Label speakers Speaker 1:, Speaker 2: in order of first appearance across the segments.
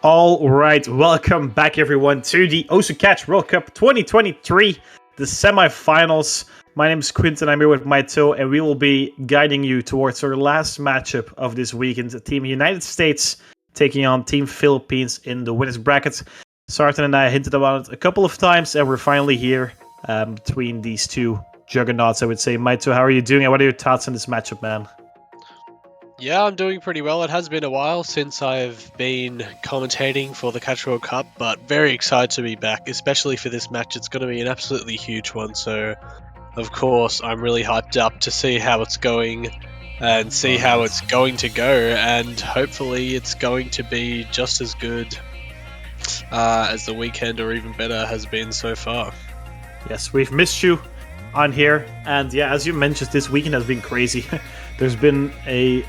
Speaker 1: All right, welcome back everyone to the Osu Catch World Cup 2023, the semifinals. My name is Quinten, I'm here with Maito, and we will be guiding you towards our last matchup of this weekend. Team United States taking on Team Philippines in the winners bracket. Sartan and I hinted about it a couple of times, and we're finally here between these two juggernauts, I would say. Maito, how are you doing, and what are your thoughts on this matchup, man?
Speaker 2: Yeah, I'm doing pretty well. It has been a while since I've been commentating for the Catch World Cup, but very excited to be back, especially for this match. It's going to be an absolutely huge one, so of course I'm really hyped up to see how it's going and see how it's going to go, and hopefully it's going to be just as good as the weekend, or even better, has been so far.
Speaker 1: Yes, we've missed you on here, and yeah, as you mentioned, this weekend has been crazy. There's been a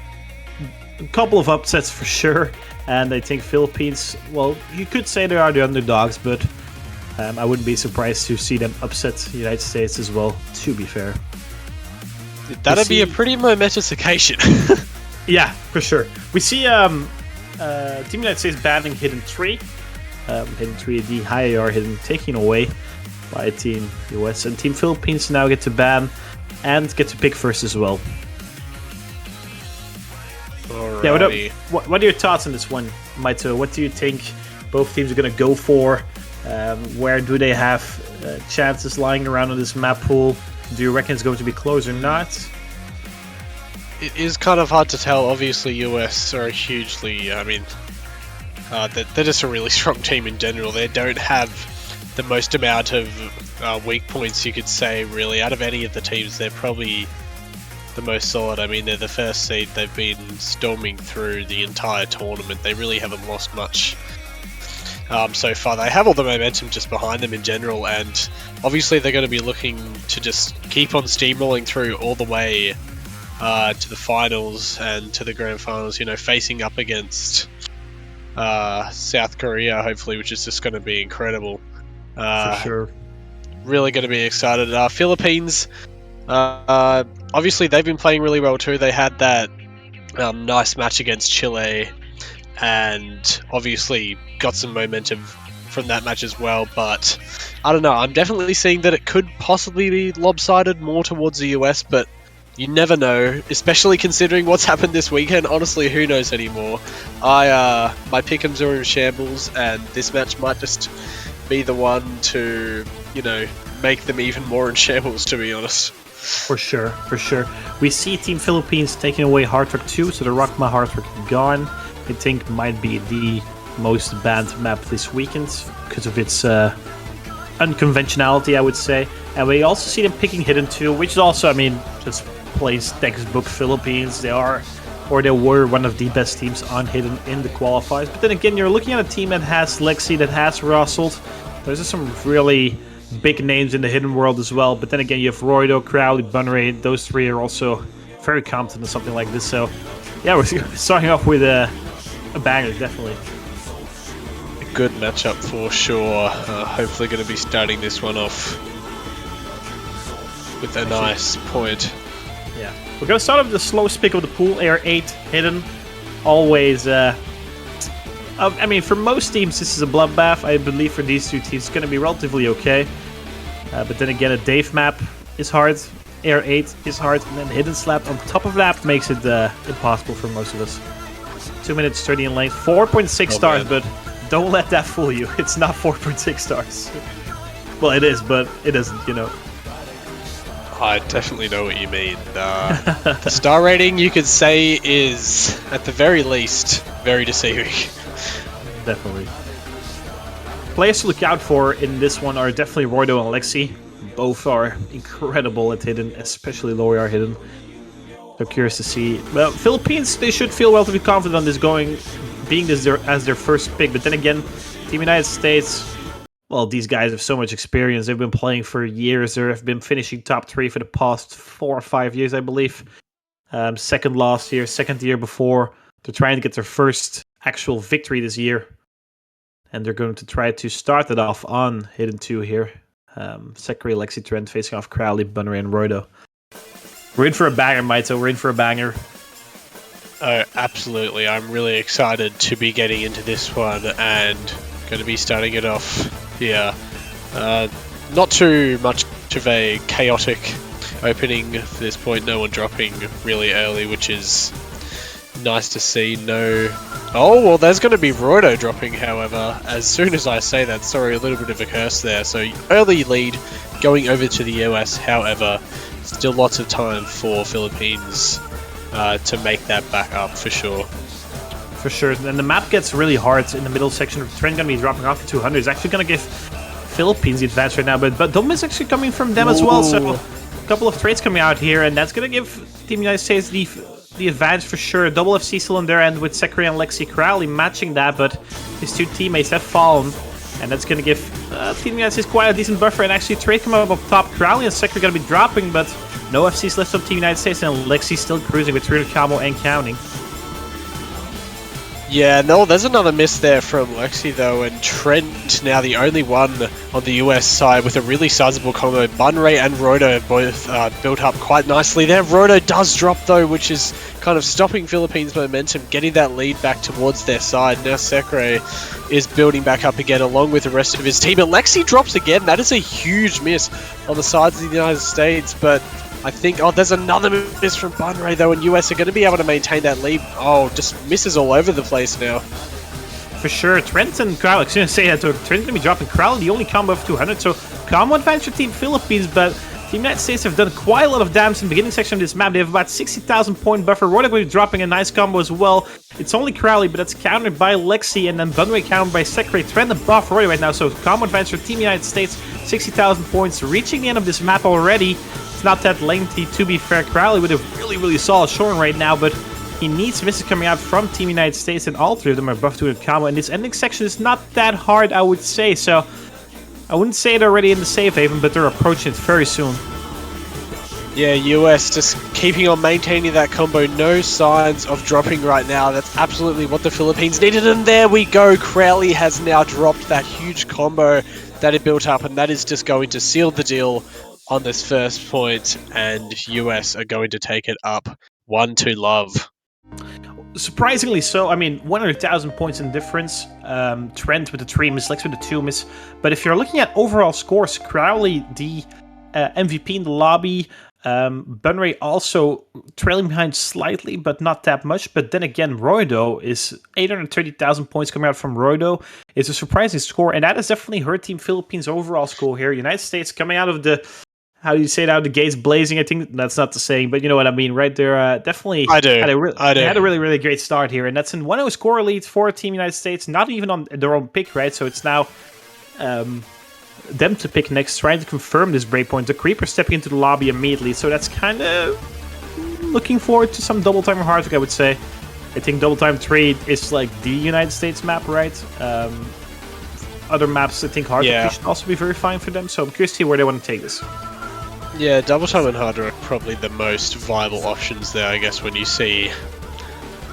Speaker 1: couple of upsets for sure, and I think Philippines, well, you could say they are the underdogs, but I wouldn't be surprised to see them upset the United States as well, to be fair.
Speaker 2: That'd be a pretty momentous occasion.
Speaker 1: Yeah, for sure. We see Team United States banning Hidden 3. Hidden 3, the high AR Hidden, taken away by Team US, and Team Philippines now get to ban and get to pick first as well.
Speaker 2: Alrighty.
Speaker 1: Yeah, what are your thoughts on this one, Maito? What do you think both teams are going to go for? Where do they have chances lying around on this map pool? Do you reckon it's going to be close or not?
Speaker 2: It is kind of hard to tell. Obviously, US are hugely, they're just a really strong team in general. They don't have the most amount of weak points, you could say, really. Out of any of the teams, they're probably the most solid. I mean, they're the first seed. They've been storming through the entire tournament. They really haven't lost much so far. They have all the momentum just behind them in general, and obviously they're going to be looking to just keep on steamrolling through all the way to the finals and to the grand finals, you know, facing up against South Korea, hopefully, which is just going to be incredible.
Speaker 1: For sure.
Speaker 2: Really going to be excited. Philippines, obviously they've been playing really well too. They had that nice match against Chile, and obviously got some momentum from that match as well, but I don't know, I'm definitely seeing that it could possibly be lopsided more towards the US, but you never know, especially considering what's happened this weekend. Honestly, who knows anymore. My pick'ems are in shambles, and this match might just be the one to, you know, make them even more in shambles, to be honest.
Speaker 1: For sure, for sure. We see Team Philippines taking away Hard Rock 2, so the Rockma Hard Rock gone. I think might be the most banned map this weekend because of its unconventionality, I would say. And we also see them picking Hidden 2, which is also, I mean, just plays textbook Philippines. They are, or they were, one of the best teams on Hidden in the qualifiers. But then again, you're looking at a team that has Lexi, that has Russell. There's just some really big names in the Hidden world as well. But then again, you have Roydo, Crowley, Bunray. Those three are also very competent in something like this. So, yeah, we're starting off with a banger, definitely.
Speaker 2: A good matchup for sure. Hopefully going to be starting this one off with a nice point.
Speaker 1: Yeah, we're going to start off with the slowest pick of the pool, Air 8, Hidden. Always, I mean, for most teams, this is a bloodbath. I believe for these two teams, it's going to be relatively okay. But then again, a Dave map is hard. Air 8 is hard. And then Hidden Slap on top of that makes it impossible for most of us. 2 minutes 30 in lane. 4.6 stars, man. But don't let that fool you. It's not 4.6 stars. Well, it is, but it isn't, you know.
Speaker 2: I definitely know what you mean. The star rating, you could say, is, at the very least, very deceiving.
Speaker 1: Definitely. Players to look out for in this one are definitely Roydo and Lexi. Both are incredible at Hidden, especially low AR Hidden. So curious to see. Well, Philippines, they should feel relatively confident on this being this as their first pick. But then again, Team United States, well, these guys have so much experience. They've been playing for years. They have been finishing top 3 for the past 4 or 5 years, I believe. Second last year, second the year before. They're trying to get their first actual victory this year. And they're going to try to start it off on Hidden 2 here. Sekri, Lexi, Trent facing off Crowley, Bunnery, and Roydo. We're in for a banger, Maito. We're in for a banger.
Speaker 2: Oh, absolutely. I'm really excited to be getting into this one and going to be starting it off here. Not too much of a chaotic opening for this point. No one dropping really early, which is nice to see. No... Oh, well, there's going to be Roido dropping, however. As soon as I say that, sorry, a little bit of a curse there. So early lead going over to the US, however, still lots of time for Philippines to make that back up for sure.
Speaker 1: For sure. And the map gets really hard in the middle section. Trent going to be dropping off to 200. It's actually going to give Philippines the advantage right now, but Dom is actually coming from them as well. So a couple of trades coming out here, and that's going to give Team United States the advantage for sure. Double FC still on their end with Sekri and Lexi Crowley matching that, but his two teammates have fallen. And that's going to give Team United States quite a decent buffer. And actually, trade come up top. Crowley and Sekri going to be dropping, but no FCs left on Team United States, and Lexi still cruising with 300 combo and counting.
Speaker 2: Yeah, no, there's another miss there from Lexi though, and Trent now the only one on the US side with a really sizable combo. Bunray and Roido both built up quite nicely there. Roido does drop though, which is kind of stopping Philippines' momentum, getting that lead back towards their side. Now Sekre is building back up again along with the rest of his team, but Lexi drops again. That is a huge miss on the sides of the United States, but I think, oh, there's another miss from Bunray though, and US are going to be able to maintain that lead. Oh, just misses all over the place now.
Speaker 1: For sure, Trent and Crowley, I was going to say that, Trent's going to be dropping Crowley, the only combo of 200, so combo advantage for Team Philippines, but Team United States have done quite a lot of damage in the beginning section of this map. They have about 60,000 point buffer. Roido will be dropping a nice combo as well. It's only Crowley, but that's countered by Lexi, and then Bunray countered by Sekre. Trent above Roido right now, so combo advantage for Team United States, 60,000 points, reaching the end of this map already. Not that lengthy, to be fair. Crowley with a really solid showing right now, but he needs misses coming out from Team United States, and all three of them are buffed to a combo, and this ending section is not that hard, I would say, so I wouldn't say it already in the safe haven, but they're approaching it very soon.
Speaker 2: Yeah, US just keeping on maintaining that combo, no signs of dropping right now. That's absolutely what the Philippines needed, and there we go. Crowley has now dropped that huge combo that it built up, and that is just going to seal the deal on this first point, and US are going to take it up 1-0.
Speaker 1: Surprisingly so. I mean, 100,000 points in difference. Trent with the 3 miss, Lex with the 2 miss. But if you're looking at overall scores, Crowley, the MVP in the lobby, Bunray also trailing behind slightly, but not that much. But then again, Roido is 830,000 points coming out from Roido. It's a surprising score, and that has definitely hurt Team Philippines' overall score here. United States coming out of the... How do you say it? Out the gates blazing? I think that's not the saying, but you know what I mean, right? They're definitely
Speaker 2: They had a
Speaker 1: really great start here, and that's in 1-0 score lead for Team United States. Not even on their own pick, right? So it's now them to pick next, trying to confirm this breakpoint. The Creeper stepping into the lobby immediately, so that's kind of looking forward to some double time or hard pick, I would say. I think double time 3 is like the United States map, right? Other maps, I think hard pick should also be very fine for them. So I'm curious to see where they want to take this.
Speaker 2: Yeah, double time and harder are probably the most viable options there, I guess, when you see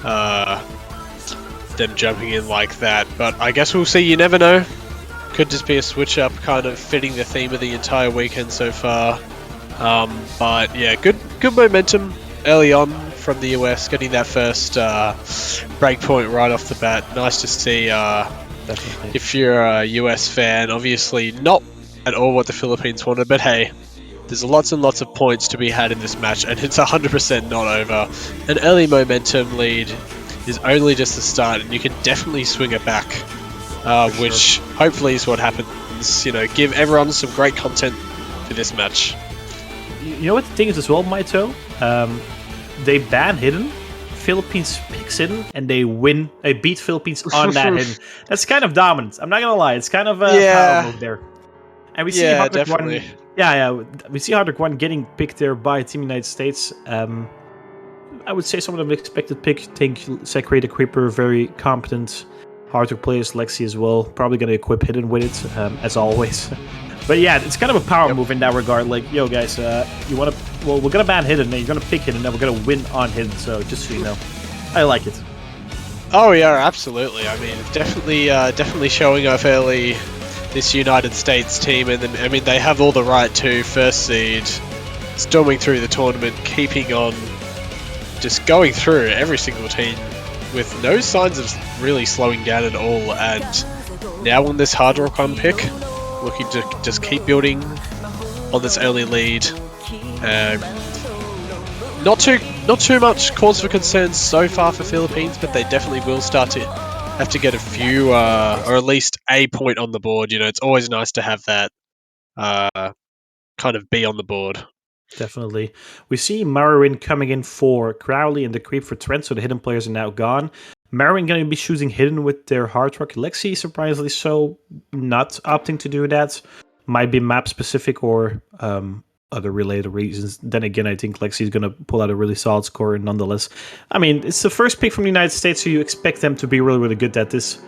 Speaker 2: them jumping in like that. But I guess we'll see, you never know. Could just be a switch up, kind of fitting the theme of the entire weekend so far. But yeah, good momentum early on from the US, getting that first breakpoint right off the bat. Nice to see. If you're a US fan, obviously not at all what the Philippines wanted, but hey, there's lots and lots of points to be had in this match, and it's 100% not over. An early momentum lead is only just the start, and you can definitely swing it back, which hopefully is what happens. You know, give everyone some great content for this match.
Speaker 1: You know what the thing is as well, Maito? They ban Hidden, Philippines picks Hidden, and they win. They beat Philippines on that Hidden. That's kind of dominant. I'm not gonna lie. It's kind of a power move there. And we see
Speaker 2: definitely.
Speaker 1: We see Hardrock 1 getting picked there by Team United States. I would say some of them expected pick. Think Sekre the Creeper, very competent. Hardrock players, Lexi as well. Probably going to equip Hidden with it, as always. But yeah, it's kind of a power move in that regard. Like, yo guys, you want to... Well, we're going to ban Hidden, and you're going to pick Hidden, and we're going to win on Hidden. So just so you know. I like it.
Speaker 2: Oh yeah, absolutely. I mean, definitely showing off early this United States team, and then, I mean, they have all the right to first seed, storming through the tournament, keeping on just going through every single team with no signs of really slowing down at all. And now on this hard rock unpick, looking to just keep building on this early lead. Not too much cause for concern so far for Philippines, but they definitely will start to have to get a few, or at least a point on the board. You know, it's always nice to have that kind of be on the board.
Speaker 1: Definitely. We see Marin coming in for Crowley and the creep for Trent, so the hidden players are now gone. Marin going to be choosing hidden with their hard rock. Lexi, surprisingly so, not opting to do that. Might be map specific or other related reasons. Then again, I think Lexi's going to pull out a really solid score nonetheless. I mean, it's the first pick from the United States, so you expect them to be really, really good at this.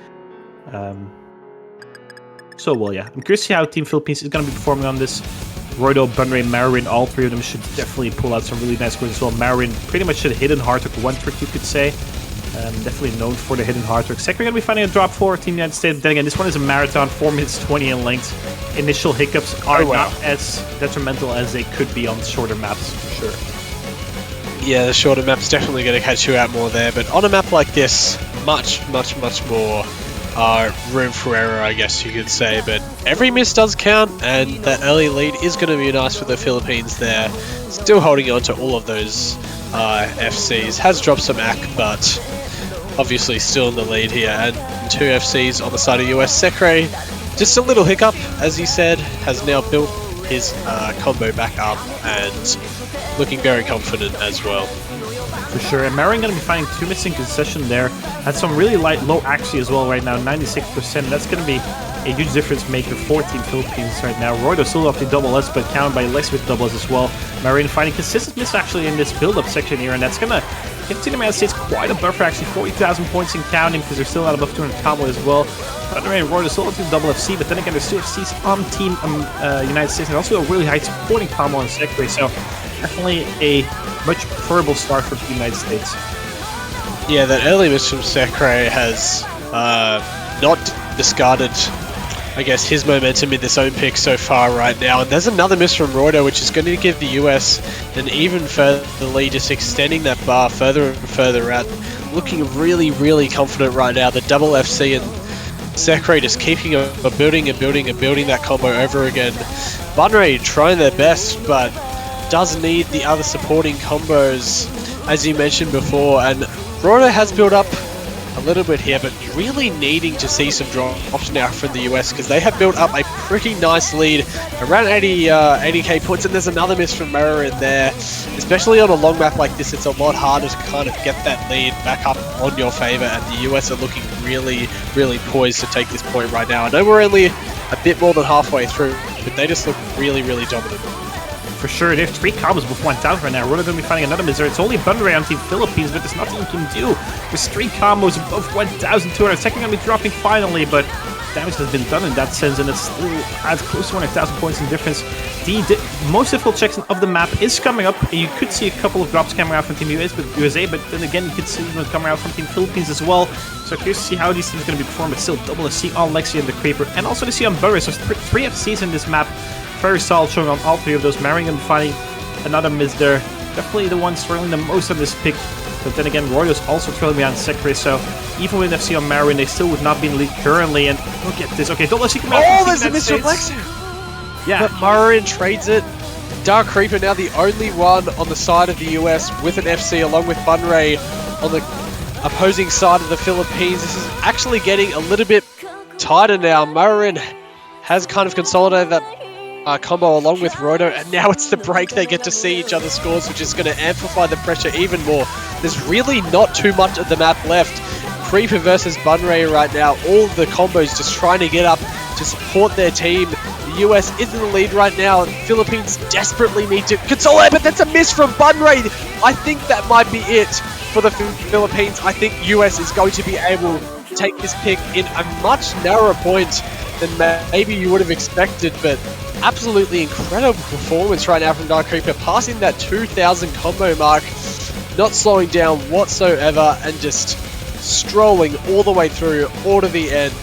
Speaker 1: So, well, yeah. I'm curious to see how Team Philippines is going to be performing on this. Roydo, Bunray, Marin, all three of them should definitely pull out some really nice scores as well. Marin pretty much a hidden hard rock one trick, you could say. Definitely known for the hidden hard rock. Second, we're going to be finding a drop for Team United States. Then again, this one is a marathon, 4 minutes 20 in length. Initial hiccups are not as detrimental as they could be on shorter maps, for sure.
Speaker 2: Yeah, the shorter map's definitely going to catch you out more there, but on a map like this, much more room for error, I guess you could say, but every miss does count, and that early lead is going to be nice for the Philippines there. Still holding on to all of those FCs. Has dropped some AC, but obviously still in the lead here, and 2 FCs on the side of US. Sekre, just a little hiccup, as he said, has now built his combo back up and looking very confident as well.
Speaker 1: For sure, and Marin going to be finding 2 missing concession there. Had some really low accuracy as well right now, 96%. That's going to be a huge difference maker for Team Philippines right now. Roydo still off the double S, but countered by Lex with double S as well. Marin finding consistent miss actually in this build-up section here, and that's going to give Team United States quite a buffer, actually 40,000 points in counting, because they're still out above 200 combo as well. Bunray and Roydo still off the double FC, but then again, there's 2 FCs on Team United States, and also a really high supporting combo on Sekre, so definitely a much preferable start for the United States.
Speaker 2: Yeah, that early miss from Sekre has not discarded, I guess, his momentum in this own pick so far right now. And there's another miss from Roydo, which is going to give the US an even further lead, just extending that bar further and further out. Looking really confident right now. The double FC and Sekre just keeping building that combo over again. Bunray trying their best, but does need the other supporting combos, as you mentioned before, and Roydo has built up a little bit here, but really needing to see some drops now from the US, because they have built up a pretty nice lead, around 80k points, and there's another miss from Marin there. Especially on a long map like this, it's a lot harder to kind of get that lead back up on your favor, and the US are looking really poised to take this point right now. I know we're only a bit more than halfway through, but they just look really dominant.
Speaker 1: For sure, they have 3 combos before 1,000 right now. We're going to be finding another miss. It's only Bunray on Team Philippines, but there's nothing you can do. There's 3 combos above 1,200. Second going to be dropping finally, but damage has been done in that sense, and it's still adds close to 100,000 points in difference. The most difficult section of the map is coming up, and you could see a couple of drops coming out from Team USA, but then again, you could see them coming out from Team Philippines as well. So curious to see how these teams are going to be performing, but still double FC on Lexi and the Creeper, and also to see on Bunray. So 3 FCs in this map. Very solid showing on all 3 of those. Marin and finding another miss there. Definitely the one struggling the most on this pick. But then again, Roydo's also trailing behind Sekre, so even with an FC on Marin, they still would not be in the lead currently. And look at this. Okay, double FC coming out.
Speaker 2: Oh, there's a miss from Lexi!
Speaker 1: Yeah.
Speaker 2: But Marin trades it. Dark Creeper now the only one on the side of the US with an FC, along with Bunray on the opposing side of the Philippines. This is actually getting a little bit tighter now. Marin has kind of consolidated that combo along with Roydo, and now it's the break. They get to see each other's scores, which is going to amplify the pressure even more. There's really not too much of the map left. Creeper versus Bunray right now, all the combos just trying to get up to support their team. The US is in the lead right now. The Philippines desperately need to consolidate, but that's a miss from Bunray. I think that might be it for the Philippines. I think US is going to be able to take this pick in a much narrower point than maybe you would have expected, but absolutely incredible performance right now from Dark Creeper, passing that 2,000 combo mark, not slowing down whatsoever, and just strolling all the way through, all to the end.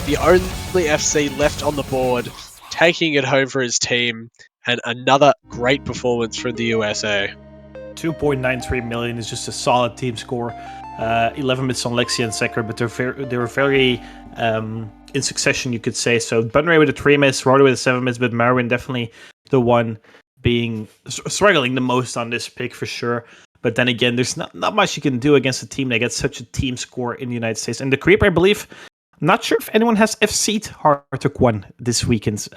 Speaker 2: The only FC left on the board, taking it home for his team, and another great performance from the USA.
Speaker 1: 2.93 million is just a solid team score. 11 minutes on Lexi and Sekra, but they were very in succession, you could say. So Bunray with a 3 miss, Roto with a 7 miss, but Marwin definitely the one being struggling the most on this pick for sure. But then again, there's not much you can do against a team that gets such a team score in the United States. And the Creeper, I believe, I'm not sure if anyone has FC'd Hartuk 1 this weekend.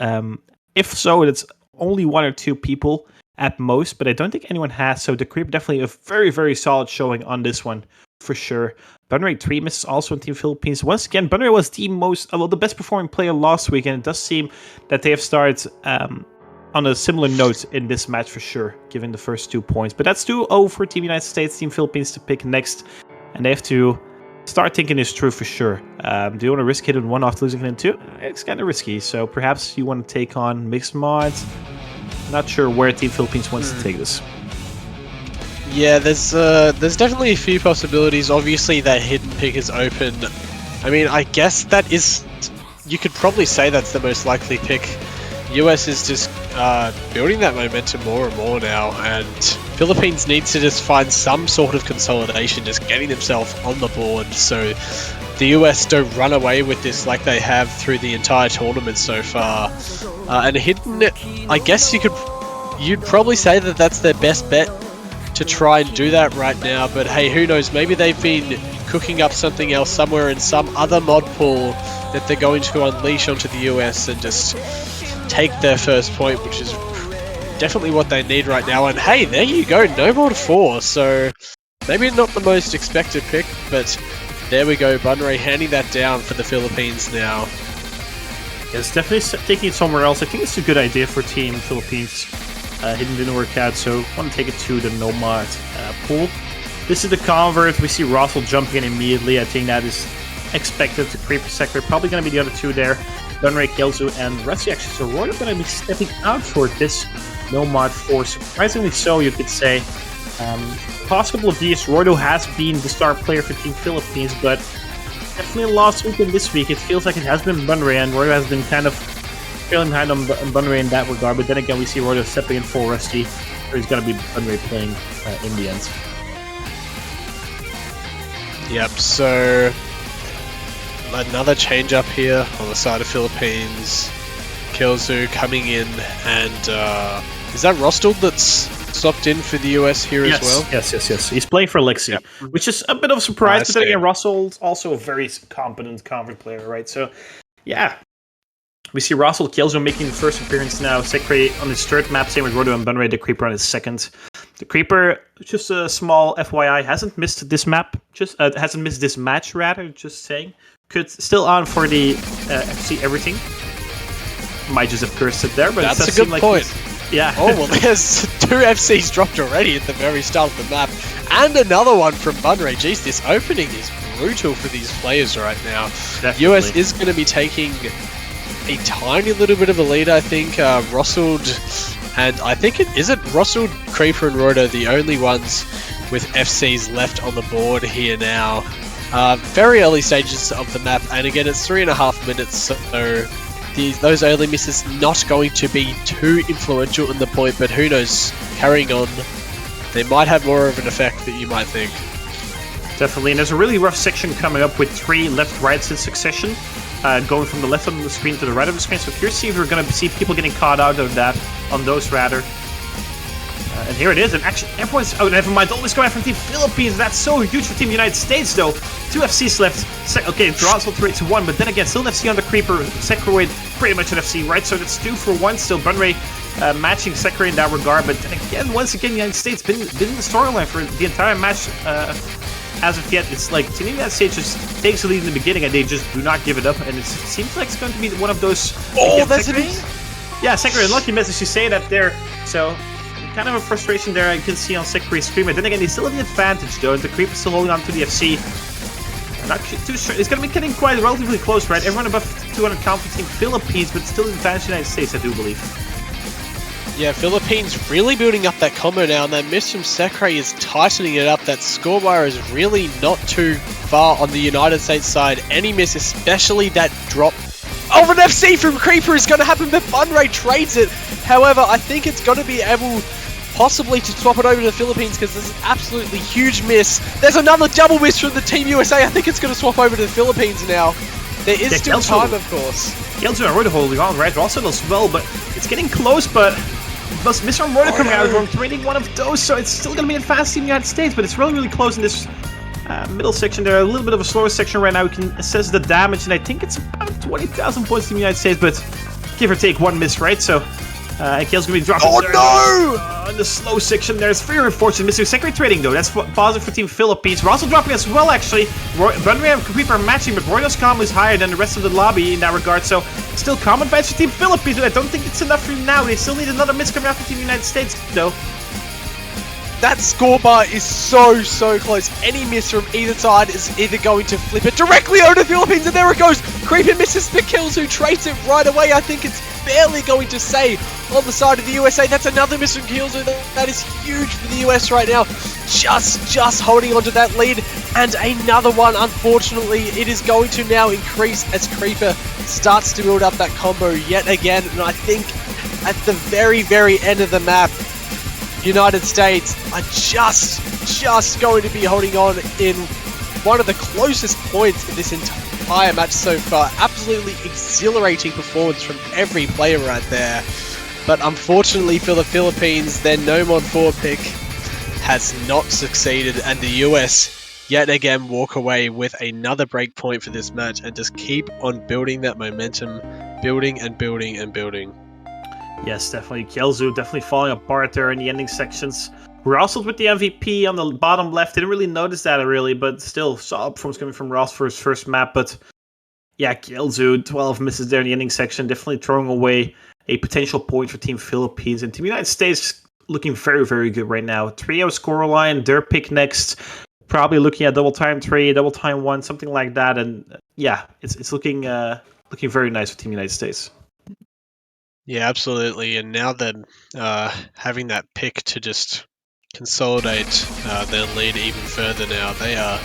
Speaker 1: If so, it's only 1 or 2 people at most, but I don't think anyone has. So the Creeper definitely a very, very solid showing on this one for sure. Bunray 3 misses also in Team Philippines. Once again, Bunray was the best performing player last week, and it does seem that they have started on a similar note in this match for sure, given the first 2 points. But that's 2-0 for Team United States, Team Philippines to pick next, and they have to start thinking this through for sure. Do you want to risk hitting 1 after losing hitting 2? It's kind of risky, so perhaps you want to take on mixed mods. Not sure where Team Philippines wants to take this.
Speaker 2: Yeah, there's definitely a few possibilities. Obviously, that hidden pick is open. I mean, I guess that is... You could probably say that's the most likely pick. US is just building that momentum more and more now, and Philippines needs to just find some sort of consolidation, just getting themselves on the board, so the US don't run away with this like they have through the entire tournament so far. And hidden, I guess you'd probably say that that's their best bet to try and do that right now, but hey, who knows, maybe they've been cooking up something else somewhere in some other mod pool that they're going to unleash onto the US and just take their first point, which is definitely what they need right now. And hey, there you go, no more to 4, so maybe not the most expected pick, but there we go, Bunray handing that down for the Philippines now.
Speaker 1: Yeah, it's definitely taking it somewhere else. I think it's a good idea for Team Philippines. Hidden didn't work out, so I want to take it to the Nomad pool. This is the convert. We see Russell jumping in immediately. I think that is expected. The Creeper sector probably going to be the other 2 there. Dunray, Kelzu, and Rusty actually. So Roy is going to be stepping out for this Nomad 4. Surprisingly so, you could say. Past couple of years, Roydo has been the star player for Team Philippines, but definitely last week and this week, it feels like it has been Bunray, and Roydo has been kind of trailing behind on Bunray in that regard. But then again, we see Roydo stepping in for Rusty, or he's going to be Bunray playing in the end.
Speaker 2: Yep, so another change up here on the side of Philippines. Kelzu coming in, and is that Rostel that's swapped in for the US here as well?
Speaker 1: Yes. He's playing for Lexi, which is a bit of a surprise. But then again, Russell's also a very competent convert player, right? So, yeah. We see Russell Kelzo making the first appearance now. Sekre on his 3rd map, same with Rodo and Bunray. The Creeper on his 2nd. The Creeper, just a small FYI, hasn't missed this map. Hasn't missed this match, rather. Just saying. Still on for the FC everything. Might just have cursed it there, but
Speaker 2: that's a good point.
Speaker 1: Yeah.
Speaker 2: Oh, well, there's 2 FCs dropped already at the very start of the map. And another one from Bunray. Jeez, this opening is brutal for these players right now.
Speaker 1: Definitely.
Speaker 2: US is going to be taking a tiny little bit of a lead, I think. Rosseld, and I think it Rosseld, Creeper, and Roto, the only ones with FCs left on the board here now. Very early stages of the map, and again, it's 3.5 minutes, so those early misses not going to be too influential in the point, but who knows, carrying on, they might have more of an effect than you might think.
Speaker 1: Definitely, and there's a really rough section coming up with 3 left-rights in succession, going from the left of the screen to the right of the screen. So curious to see if we're going to see people getting caught out of that, on those rather. And here it is, and actually everyone's... Oh, never mind, always going from Team Philippines. That's so huge for Team United States, though. 2 FCs left. Okay, draws all 3-1, but then again, still an FC on the Creeper. Sekroid, pretty much an FC, right? So that's 2 for 1. Still Bunray matching Sekroid in that regard. But then again, once again, the United States been in the storyline for the entire match. As of yet, it's like Team United States just takes the lead in the beginning and they just do not give it up. And it seems like it's going to be one of those...
Speaker 2: Oh, that's it!
Speaker 1: Yeah, Sekroid, lucky miss, as you say that there. So... kind of a frustration there I can see on Sekri's screen, but then again, he's still in the advantage though, and the Creeper is still holding on to the FC. Not too sure. It's going to be getting quite relatively close, right? Everyone above 200 count for Team Philippines, but still in advantage United States, I do believe.
Speaker 2: Yeah, Philippines really building up that combo now, and that miss from Sekre is tightening it up. That score bar is really not too far on the United States side. Any miss, especially that drop of an FC from Creeper, is going to happen, but Bunray trades it. However, I think it's going to be able possibly to swap it over to the Philippines because there's an absolutely huge miss. There's another double miss from the Team USA. I think it's going to swap over to the Philippines now. There is still time, of course.
Speaker 1: Kelso and Roydo holding on, right? Russell as well, but it's getting close, but must miss from Roydo coming out of trading one of those, so it's still going to be advanced in the United States, but it's really, really close in this middle section there. A little bit of a slower section right now. We can assess the damage, and I think it's about 20,000 points in the United States, but give or take one miss, right? So, and Kale's going to be dropping in the slow section there. It's very unfortunate. Mr. Secretary trading, though. That's positive for Team Philippines. We're also dropping as well, actually. Bunry and Creeper are matching, but Roydo's calm is higher than the rest of the lobby in that regard, so still calm advantage for Team Philippines, but I don't think it's enough for now. They still need another miss coming out for Team United States, though.
Speaker 2: That score bar is so close. Any miss from either side is either going to flip it directly over to the Philippines, and there it goes. Creeper misses the kills, who trades it right away. I think it's barely going to stay on the side of the USA. That's another miss from Kilzu. That is huge for the US right now. Just holding onto that lead, and another one. Unfortunately, it is going to now increase as Creeper starts to build up that combo yet again. And I think at the very end of the map, United States are just going to be holding on in one of the closest points in this entire match so far. Absolutely exhilarating performance from every player right there. But unfortunately for the Philippines, their Nomon 4 pick has not succeeded, and the US yet again walk away with another break point for this match and just keep on building that momentum, building.
Speaker 1: Yes, definitely. Kielzu definitely falling apart there in the ending sections. Russell with the MVP on the bottom left. Didn't really notice that really, but still solid performance coming from Ross for his first map. But yeah, Kielzu, 12 misses there in the ending section. Definitely throwing away a potential point for Team Philippines. And Team United States looking very good right now. 3-0 scoreline, their pick next. Probably looking at double time 3, double time 1, something like that. And yeah, it's looking very nice for Team United States.
Speaker 2: Yeah, absolutely. And now that having that pick to just consolidate their lead even further now, they are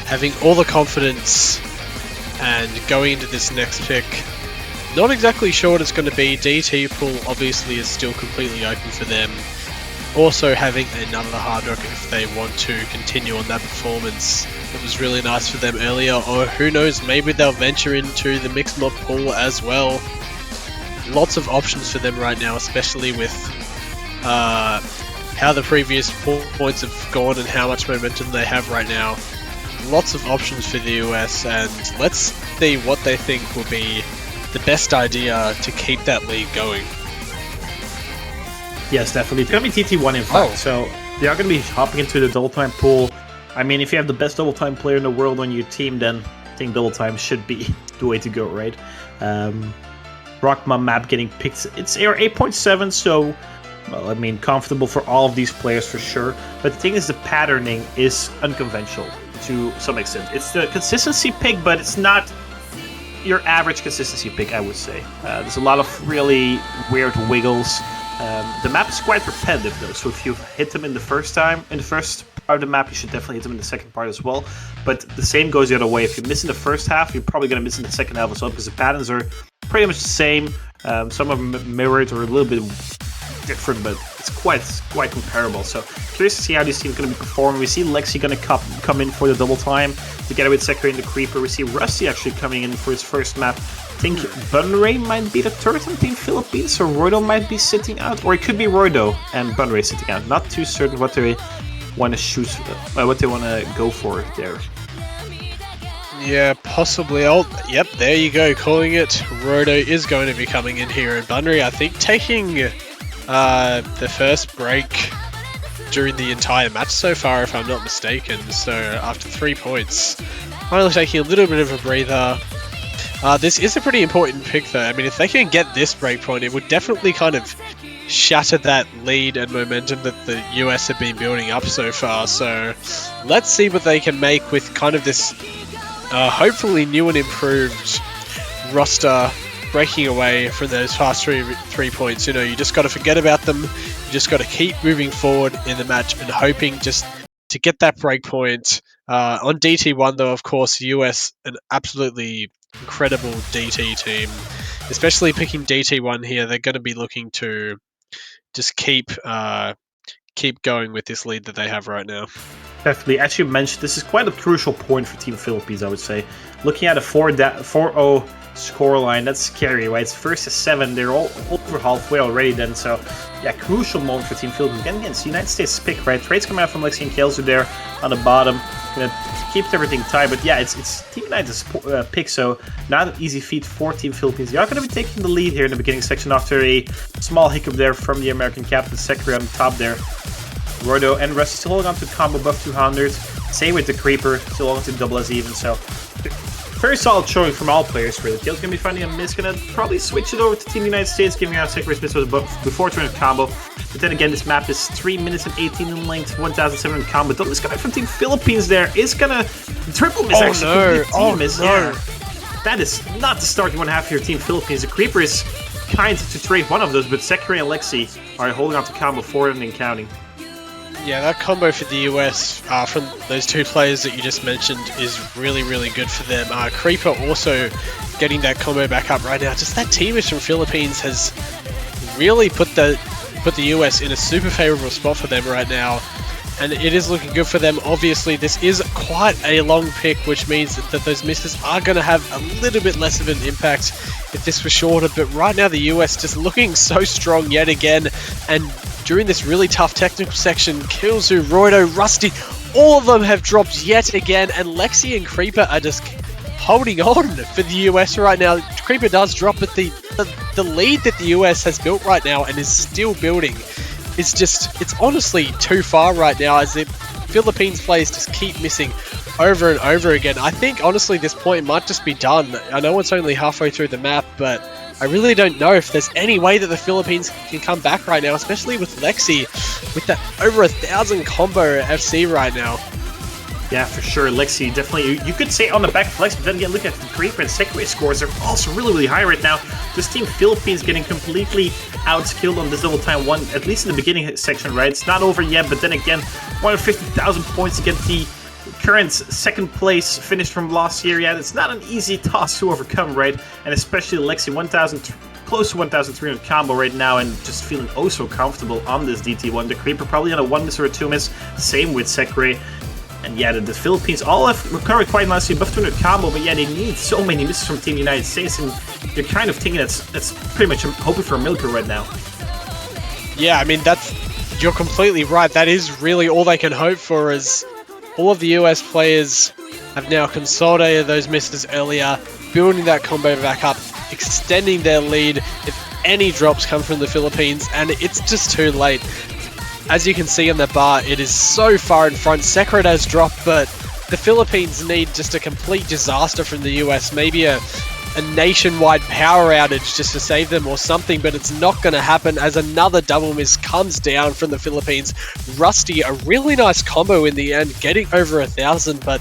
Speaker 2: having all the confidence and going into this next pick. Not exactly sure what it's going to be. DT pool obviously is still completely open for them. Also having another hard rock if they want to continue on that performance. It was really nice for them earlier, or who knows, maybe they'll venture into the mixed mod pool as well. Lots of options for them right now, especially with how the previous points have gone and how much momentum they have right now. Lots of options for the US, and let's see what they think will be the best idea to keep that lead going.
Speaker 1: Yes, definitely. It's going to be TT1 in fact, so they are going to be hopping into the double time pool. I mean, if you have the best double time player in the world on your team, then I think double time should be the way to go, right? Rockma map getting picked. It's AR 8.7, so, well, I mean, comfortable for all of these players for sure. But the thing is, the patterning is unconventional to some extent. It's the consistency pick, but it's not your average consistency pick, I would say. There's a lot of really weird wiggles. The map is quite repetitive though, so if you hit them in the first part of the map, you should definitely hit them in the second part as well. But the same goes the other way. If you miss in the first half, you're probably going to miss in the second half as well, because the patterns are pretty much the same. Some of them mirrored or a little bit different, but it's quite comparable. So curious to see how this team's going to be performing. We see Lexi going to come in for the double time together with Sekiro and the Creeper. We see Rusty actually coming in for his first map. I think Bunray might be the third on Team Philippines, so Roydo might be sitting out, or it could be Roydo and Bunray sitting out. Not too certain what they want to shoot, what they want to go for there.
Speaker 2: Yeah, possibly. Yep, there you go, calling it. Roydo is going to be coming in here, and Bunray, I think, taking the first break during the entire match so far, if I'm not mistaken. So after 3 points, finally taking a little bit of a breather. This is a pretty important pick though. I mean, if they can get this breakpoint, it would definitely kind of shatter that lead and momentum that the US have been building up so far. So let's see what they can make with kind of this hopefully new and improved roster, breaking away from those fast three points. You know, you just got to forget about them. You just got to keep moving forward in the match and hoping just to get that breakpoint. On DT1 though, of course, US, an absolutely incredible DT team, especially picking DT1 here. They're going to be looking to just keep keep going with this lead that they have right now.
Speaker 1: Definitely. As you mentioned, this is quite a crucial point for Team Philippines, I would say. Looking at a 4-0 scoreline, that's scary, right? It's first to 7. They're all over halfway already then. So, yeah, crucial moment for Team Philippines. Again, it's the United States pick, right? Trades coming out from Lexi and Kelsu there on the bottom. Gonna keep everything tight. But yeah, it's Team United's pick, so not an easy feat for Team Philippines. They are going to be taking the lead here in the beginning section after a small hiccup there from the American captain, Sekri on top there. Rodo and Russ still holding on to combo above 200. Same with the Creeper, still holding to double as even. So, very solid showing from all players, really. Kale's going to be finding a miss, going to probably switch it over to Team United States, giving out Sekri's miss before turning combo. But then again, this map is 3 minutes and 18 in length, 1,700 combo. Double miss coming from Team Philippines there is going to triple miss actually.
Speaker 2: No.
Speaker 1: Miss.
Speaker 2: No.
Speaker 1: Yeah. That is not the starting one half of your Team Philippines. The Creeper is kind to trade one of those, but Sekri and Lexi are holding on to combo 4 and counting.
Speaker 2: Yeah, that combo for the US from those two players that you just mentioned is really, really good for them. Creeper also getting that combo back up right now. Just that teamage from Philippines has really put the US in a super favorable spot for them right now. And it is looking good for them. Obviously, this is quite a long pick, which means that those misses are going to have a little bit less of an impact if this was shorter. But right now, the US just looking so strong yet again. And during this really tough technical section, Killzoo, Roido, Rusty, all of them have dropped yet again. And Lexi and Creeper are just holding on for the US right now. Creeper does drop, but the lead that the US has built right now and is still building it's honestly too far right now, as the Philippines players just keep missing over and over again. I think honestly this point might just be done. I know it's only halfway through the map, but I really don't know if there's any way that the Philippines can come back right now, especially with Lexi with that over 1,000 combo FC right now.
Speaker 1: Yeah, for sure. Lexi, definitely. You could say on the back of Lexi, but then again, look at the Creeper and Sekri scores. They're also really, really high right now. This Team Philippines getting completely outskilled on this double time one, at least in the beginning section, right? It's not over yet, but then again, 150,000 points to get the current second place finish from last year. Yeah, it's not an easy task to overcome, right? And especially Lexi, close to 1,300 combo right now, and just feeling oh so comfortable on this DT1. The Creeper probably on a 1 miss or a 2 miss. Same with Sekri. And yeah, the Philippines all have recovered quite nicely above 200 combo, but yeah, they need so many misses from Team United States, and they're kind of thinking that's pretty much hoping for a miracle right now.
Speaker 2: Yeah, I mean, you're completely right. That is really all they can hope for, as all of the US players have now consolidated those misses earlier, building that combo back up, extending their lead if any drops come from the Philippines, and it's just too late. As you can see on the bar, it is so far in front. Sekret has dropped, but the Philippines need just a complete disaster from the US. Maybe a nationwide power outage just to save them or something, but it's not going to happen as another double miss comes down from the Philippines. Rusty, a really nice combo in the end, getting over 1,000, but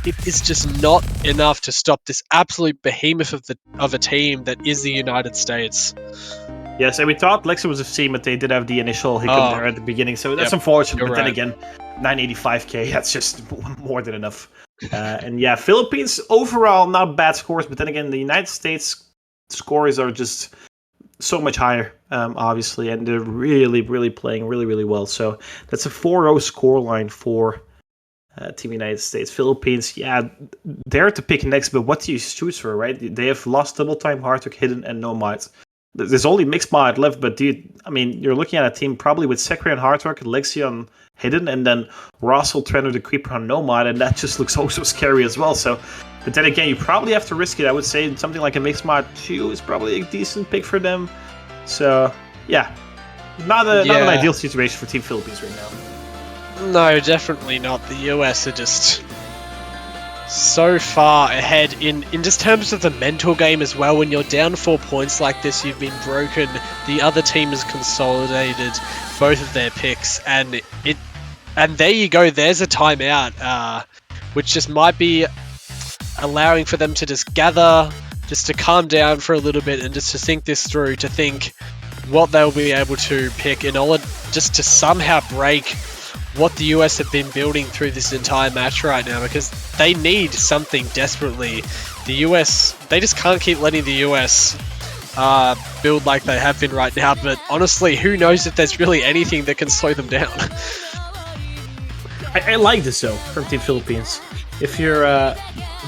Speaker 2: it is just not enough to stop this absolute behemoth of a team that is the United States.
Speaker 1: Yes, and we thought Lexi was a C, but they did have the initial hiccup there at the beginning, so that's unfortunate. But then again, 985k, that's just more than enough. And yeah, Philippines overall not bad scores, but then again, the United States scores are just so much higher, obviously, and they're really, really playing really, really well. So that's a 4-0 scoreline for Team United States. Philippines, yeah, they're to pick next, but what do you choose for, right? They have lost double time, Hardrock, Hidden, and Nomad. There's only mixed mod left, but dude, I mean, you're looking at a team probably with Sekri on Hardrock, Lexi on Hidden, and then Russell, Trenner, the Creeper on Nomad, and that just looks also scary as well. So, but then again, you probably have to risk it. I would say something like a mixed mod 2 is probably a decent pick for them. So, yeah, not an ideal situation for Team Philippines right now.
Speaker 2: No, definitely not. The US are just so far ahead in just terms of the mental game as well. When you're down 4 points like this, you've been broken, the other team has consolidated both of their picks, and there you go, there's a timeout, which just might be allowing for them to just gather, just to calm down for a little bit and just to think this through, to think what they'll be able to pick in order just to somehow break what the US have been building through this entire match right now, because they need something desperately. The US, they just can't keep letting the US build like they have been right now, but honestly, who knows if there's really anything that can slow them down.
Speaker 1: I like this though from Team Philippines. If you're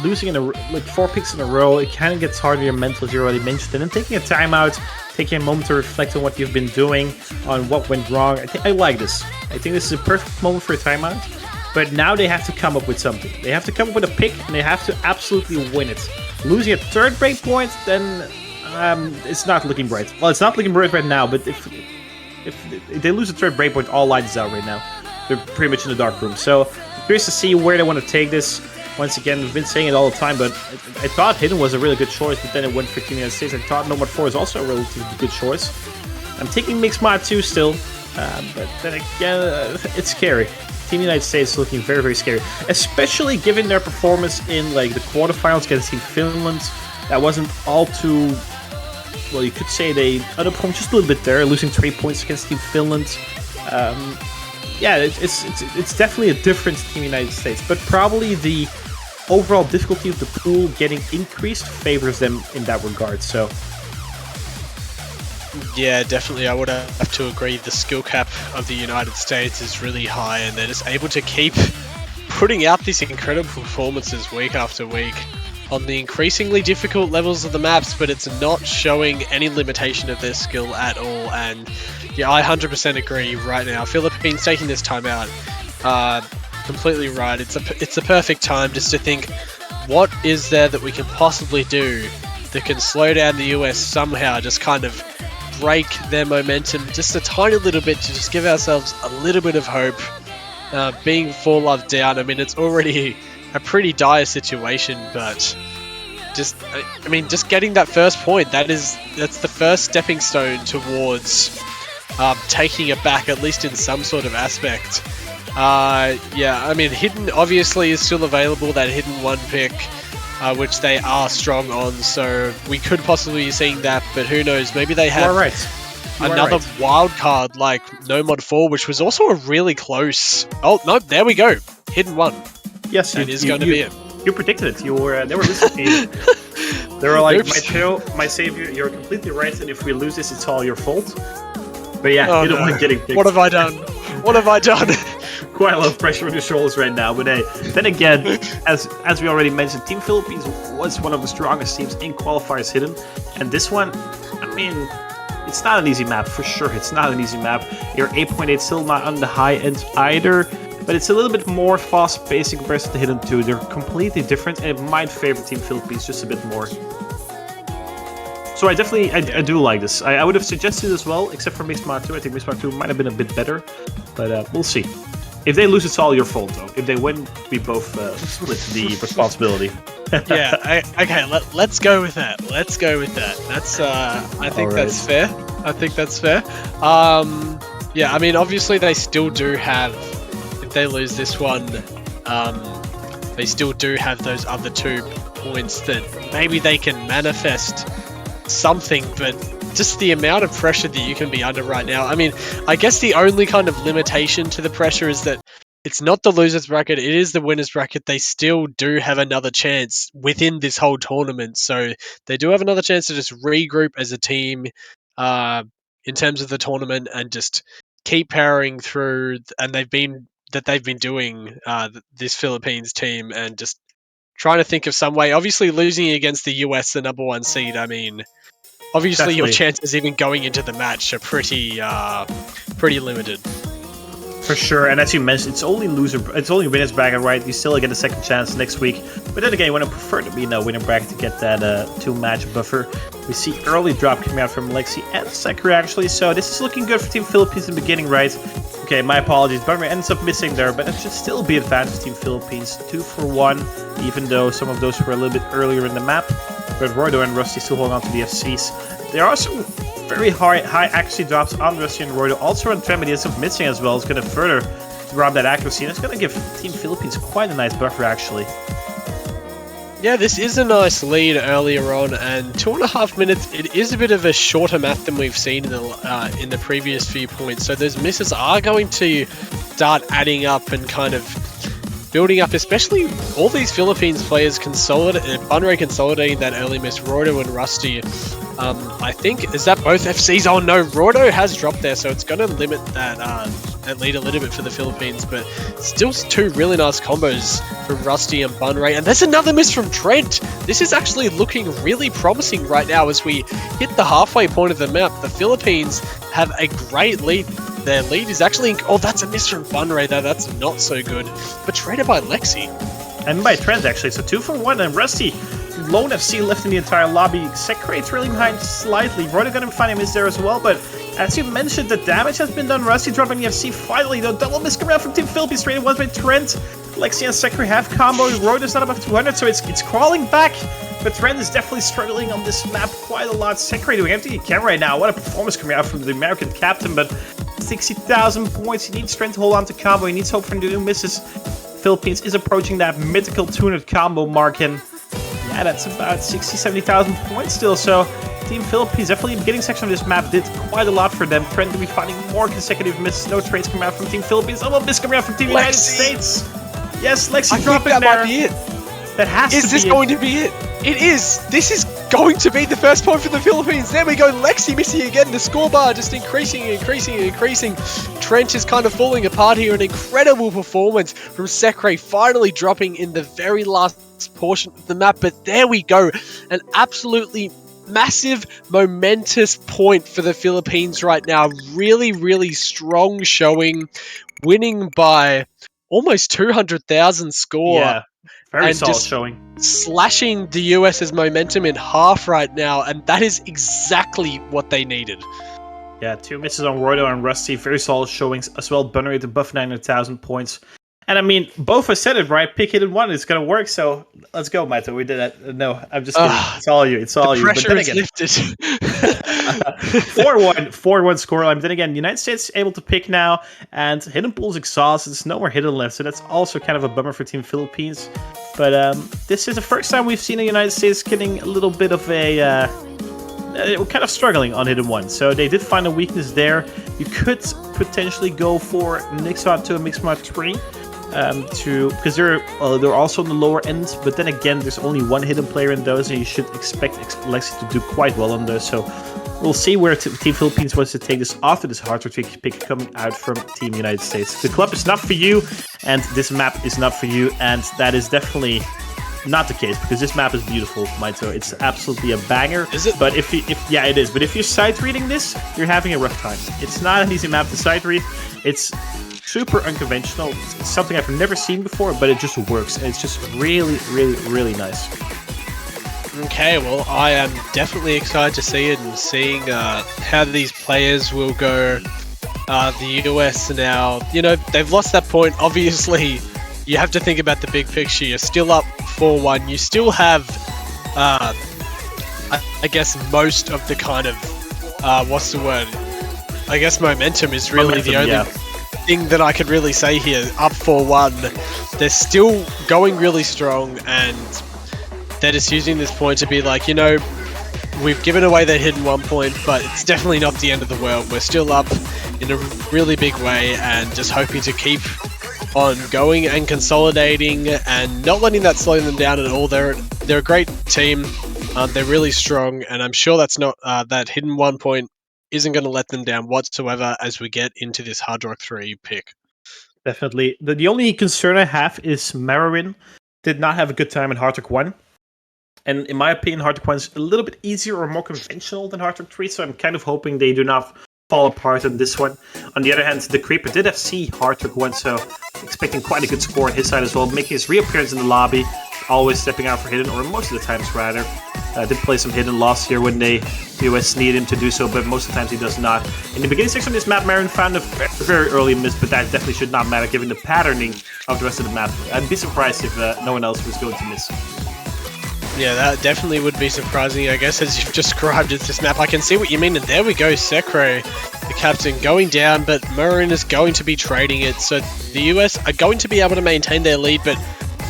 Speaker 1: losing in like 4 picks in a row, it kind of gets harder your mental, as you already mentioned. And then taking a timeout, taking a moment to reflect on what you've been doing, on what went wrong. I like this. I think this is a perfect moment for a timeout. But now they have to come up with something. They have to come up with a pick, and they have to absolutely win it. Losing a third breakpoint, then it's not looking bright. Well, it's not looking bright right now, but if they lose a third breakpoint, all lights is out right now. They're pretty much in the dark room. So I'm curious to see where they want to take this. Once again, we've been saying it all the time, but I thought Hidden was a really good choice, but then it went for Team United States. I thought Nomad 4 is also a relatively good choice. I'm taking Mixed Mod 2 still, but then again, it's scary. Team United States is looking very, very scary, especially given their performance in like the quarterfinals against Team Finland. That wasn't all too, well, you could say they underperformed just a little bit there, losing 3 points against Team Finland. Yeah, it's definitely a difference to Team United States, but probably the overall difficulty of the pool getting increased favors them in that regard. So
Speaker 2: yeah, definitely, I would have to agree. The skill cap of the United States is really high, and they're just able to keep putting out these incredible performances week after week on the increasingly difficult levels of the maps, but it's not showing any limitation of their skill at all. And yeah, I 100% agree right now. Philippines taking this time out, completely right. It's a perfect time just to think, what is there that we can possibly do that can slow down the US somehow, just kind of break their momentum just a tiny little bit, to just give ourselves a little bit of hope. Being 4 love down, I mean, it's already a pretty dire situation, but just getting that first point, that's the first stepping stone towards taking it back, at least in some sort of aspect. Yeah, I mean, Hidden obviously is still available, that Hidden 1 pick, which they are strong on, so we could possibly be seeing that, but who knows, maybe they have another wild card like Nomad 4, which was also a really close... Oh, no, there we go. Hidden 1.
Speaker 1: Yes,
Speaker 2: that is going to be it.
Speaker 1: You predicted it. They were listening. They were like, my savior, you're completely right, and if we lose this, it's all your fault. But yeah, you don't want getting picked.
Speaker 2: What have I done? What have I done?
Speaker 1: Quite a lot of pressure on your shoulders right now, but hey, then again, as we already mentioned, Team Philippines was one of the strongest teams in qualifiers Hidden, and this one, I mean, it's not an easy map, for sure. It's not an easy map. Your 8.8 still not on the high end either, but it's a little bit more fast-paced in comparison to Hidden 2. They're completely different, and it might favor Team Philippines just a bit more. So I do like this. I would have suggested as well, except for Mixed Mod 2. I think Mixed Mod 2 might have been a bit better, but we'll see. If they lose, it's all your fault, though. If they win, we both split the responsibility.
Speaker 2: Yeah, okay, let's go with that. Let's go with that. That's, I think that's fair. I think that's fair. Yeah, I mean, obviously they still do have, if they lose this one, they still do have those other 2 points that maybe they can manifest something, but just the amount of pressure that you can be under right now. I mean, I guess the only kind of limitation to the pressure is that it's not the losers bracket, it is the winners bracket. They still do have another chance within this whole tournament, so they do have another chance to just regroup as a team in terms of the tournament and just keep powering through. And they've been doing this Philippines team, and just trying to think of some way. Obviously losing against the US, the number 1 seed, I mean, obviously your chances even going into the match are pretty limited.
Speaker 1: For sure, and as you mentioned, it's only winners bracket, right? You still get a second chance next week. But then again, you want to prefer to be in a winner bracket to get that 2-match buffer. We see early drop coming out from Lexi and Sakura, actually, so this is looking good for Team Philippines in the beginning, right? Okay, my apologies, Bummer ends up missing there, but it should still be advantage Team Philippines. 2 for 1, even though some of those were a little bit earlier in the map. But Roydo and Rusty still holding on to the FCs. There are some very high accuracy drops on Rusty and Roydo. Also on Tremedy ends up missing as well. It's going to further rob that accuracy, and it's going to give Team Philippines quite a nice buffer, actually.
Speaker 2: Yeah, this is a nice lead earlier on, and 2.5 minutes, it is a bit of a shorter map than we've seen in the previous few points, so those misses are going to start adding up and kind of building up, especially all these Philippines players consolidating that early miss. Roydo and Rusty I think, is that both FCs? Oh no, Rodo has dropped there, so it's going to limit that lead a little bit for the Philippines, but still two really nice combos from Rusty and Bunray. And there's another miss from Trent. This is actually looking really promising right now as we hit the halfway point of the map. The Philippines have a great lead. Their lead is actually... Oh, that's a miss from Bunray there. That's not so good. But traded by Lexi.
Speaker 1: And by Trent, actually. So 2 for 1, and Rusty, lone FC left in the entire lobby. Sekre trailing behind slightly. Rodo gonna find a miss there as well, but as you mentioned, the damage has been done. Rusty dropping the FC finally, though. Double miss coming out from Team Philippines. Traded once by Trent. Lexi and Sekre have combo. Rodo's not above 200, so it's crawling back. But Trent is definitely struggling on this map quite a lot. Sekre doing empty again right now. What a performance coming out from the American captain, but 60,000 points. He needs Trent to hold on to combo. He needs hope for new misses. Philippines is approaching that mythical 200 combo mark, and yeah, that's about 70,000 points still. So Team Philippines, definitely the beginning section of this map did quite a lot for them. Trent to be finding more consecutive misses. No trades coming out from Team Philippines. Oh, miss coming out from Team United States. Yes, Lexi dropping there.
Speaker 2: That might be it.
Speaker 1: That has to be it.
Speaker 2: Is this going to be it? It is. This is going to be the first point for the Philippines. There we go. Lexi missing again. The scorebar just increasing. Trent is kind of falling apart here. An incredible performance from Sekre, finally dropping in the very last portion of the map. But there we go. An absolutely massive, momentous point for the Philippines right now. Really, really strong showing. Winning by almost 200,000 score.
Speaker 1: Yeah. Very solid showing.
Speaker 2: Slashing the US's momentum in half right now, and that is exactly what they needed.
Speaker 1: Yeah, 2 misses on Rodo and Rusty. Very solid showings as well. Bunray to buff 900,000 points. And I mean, both have said it, right? Pick hit and one, it's going to work. So let's go, Maito. We did that. No, I'm just kidding. It's all you. It's all you.
Speaker 2: Pressure
Speaker 1: But
Speaker 2: is lifted.
Speaker 1: 4-1 scoreline. Then again, the United States able to pick now, and Hidden Pool's exhausted. There's no more Hidden left, so that's also kind of a bummer for Team Philippines. But this is the first time we've seen the United States getting a little bit of a... kind of struggling on Hidden 1. So they did find a weakness there. You could potentially go for Mixmod 2 and Mixmod 3. Because they're also on the lower end, but then again, there's only one hidden player in those, and you should expect Lexi to do quite well on those. So we'll see where Team Philippines wants to take this after this hard trick pick coming out from Team United States. The club is not for you, and this map is not for you, and that is definitely not the case, because this map is beautiful, Maito. It's absolutely a banger.
Speaker 2: Is it?
Speaker 1: But yeah, it is. But if you're sight reading this, you're having a rough time. It's not an easy map to sight read. It's super unconventional. It's something I've never seen before, but it just works. And it's just really, really, really nice.
Speaker 2: Okay, well, I am definitely excited to see it and seeing how these players will go. The US now, you know, they've lost that point. Obviously, you have to think about the big picture. You're still up 4-1. You still have, I guess, most of the kind of, what's the word? I guess momentum is really the only thing that I could really say here. Up 4-1. They're still going really strong, and they're just using this point to be like, you know, we've given away that hidden 1 point, but it's definitely not the end of the world. We're still up in a really big way, and just hoping to keep on going and consolidating and not letting that slow them down at all. They're a great team. They're really strong, and I'm sure that's not that hidden 1 point isn't going to let them down whatsoever as we get into this Hard Rock 3 pick.
Speaker 1: Definitely. The only concern I have is Marin did not have a good time in Hard Rock 1. And in my opinion, Hard Rock 1 is a little bit easier or more conventional than Hard Rock 3, so I'm kind of hoping they do not fall apart on this one. On the other hand, the Creeper did FC Hard Rock 1, so expecting quite a good score on his side as well, making his reappearance in the lobby, always stepping out for hidden, or most of the times rather. Did play some hidden last year when the US needed him to do so, but most of the times he does not. In the beginning section of this map, Marin found a very early miss, but that definitely should not matter given the patterning of the rest of the map. I'd be surprised if no one else was going to miss.
Speaker 2: Yeah, that definitely would be surprising, I guess, as you've described it, this map. I can see what you mean, and there we go, Sekre, the captain, going down, but Marin is going to be trading it, so the US are going to be able to maintain their lead, but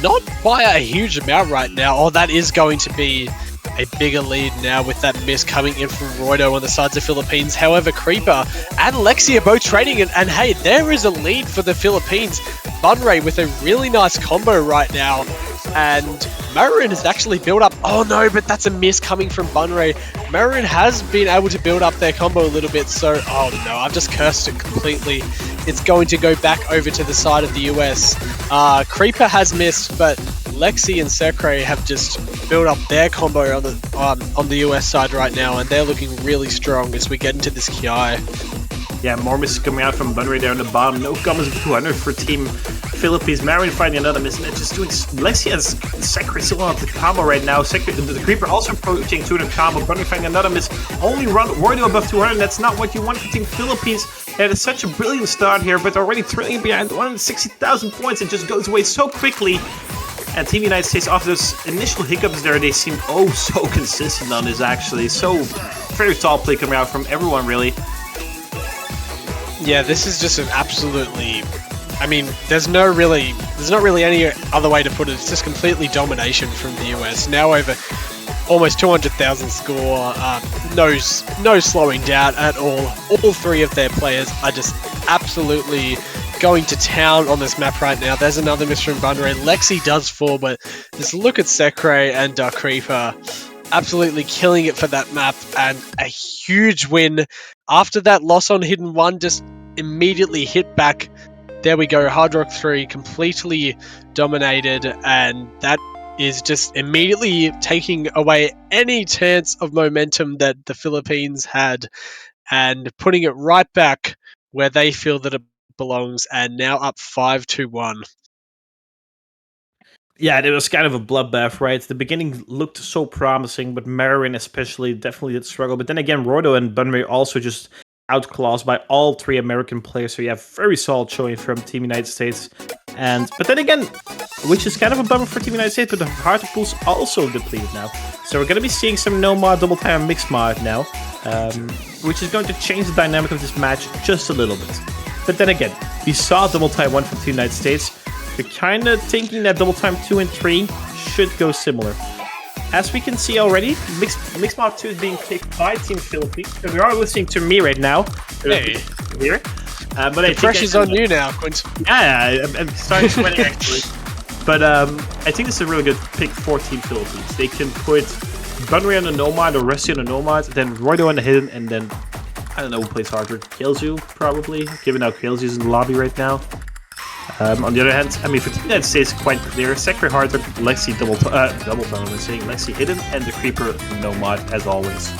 Speaker 2: not by a huge amount right now. Oh, that is going to be a bigger lead now with that miss coming in from Roido on the sides of Philippines. However, Creeper and Lexi are both trading it, and hey, there is a lead for the Philippines. Bunray with a really nice combo right now, and Marin has actually built up. Oh no, but that's a miss coming from Bunray. Maroon has been able to build up their combo a little bit, so... Oh no, I've just cursed it completely. It's going to go back over to the side of the US. Creeper has missed, but Lexi and Secre have just built up their combo on the US side right now, and they're looking really strong as we get into this Ki.
Speaker 1: Yeah, more misses coming out from Bunray there on the bottom. No combos of 200 for Team Philippines. Maroon finding another miss, and just doing... Lexi and Secre still on the combo right now. The Creeper also approaching 200 combo. Bunray finding another miss. Only Roydo above 200. That's not what you want for Team Philippines. They had such a brilliant start here, but already trailing behind 160,000 points. It just goes away so quickly. And Team United States, after those initial hiccups there, they seem oh so consistent on this actually. So very tall play coming out from everyone really.
Speaker 2: Yeah, this is just an absolutely... I mean, there's not really any other way to put it. It's just completely domination from the US. Now over almost 200,000 score. No slowing down at all. All three of their players are just absolutely going to town on this map right now. There's another miss from Bunray. Lexi does fall, but just look at Secre and Creeper absolutely killing it for that map, and a huge win. After that loss on Hidden 1, just immediately hit back. There we go, Hard Rock 3 completely dominated, and that is just immediately taking away any chance of momentum that the Philippines had and putting it right back where they feel that it belongs, and now up 5-1.
Speaker 1: Yeah, it was kind of a bloodbath, right? The beginning looked so promising, but Marin especially definitely did struggle. But then again, Roydo and Bunray also just outclassed by all three American players. So you have very solid showing from Team United States. But then again, which is kind of a bummer for Team United States, but the heart pool's also depleted now. So we're going to be seeing some no mod, double time, and mixed mod now, which is going to change the dynamic of this match just a little bit. But then again, we saw double time 1 from Team United States. We're kind of thinking that double time 2 and 3 should go similar. As we can see already, Mixed Mod 2 is being picked by Team Philippines. So we are listening to me right now.
Speaker 2: Hey.
Speaker 1: Here. But
Speaker 2: the pressure's on you now, Quint.
Speaker 1: Yeah, I'm starting sweating actually. But I think this is a really good pick for Team Philippines. They can put Bunray on the Nomad or Rusty on the Nomad, then Roydo on the Hidden, and then, I don't know who plays harder. Killzu, probably, given how Killzu's in the lobby right now. On the other hand, I mean, for Team United States, quite clear. Secre Harder, Lexi double tone, I'm saying Lexi Hidden, and the Creeper Nomad, as always.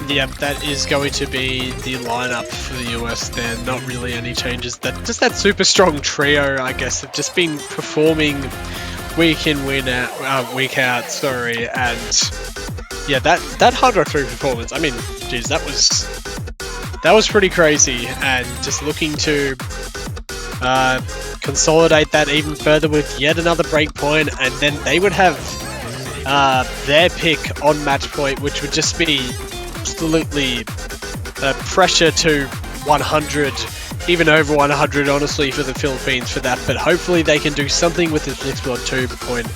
Speaker 2: Yeah, that is going to be the lineup for the US there. Not really any changes. Just that super strong trio, I guess, have just been performing week in, week out, sorry. And yeah, that Hard Rock 3 performance, I mean, geez, that was pretty crazy, and just looking to consolidate that even further with yet another breakpoint, and then they would have their pick on match point, which would just be absolutely pressure to 100, even over 100 honestly for the Philippines for that, but hopefully they can do something with this Mixed Mod 2 point,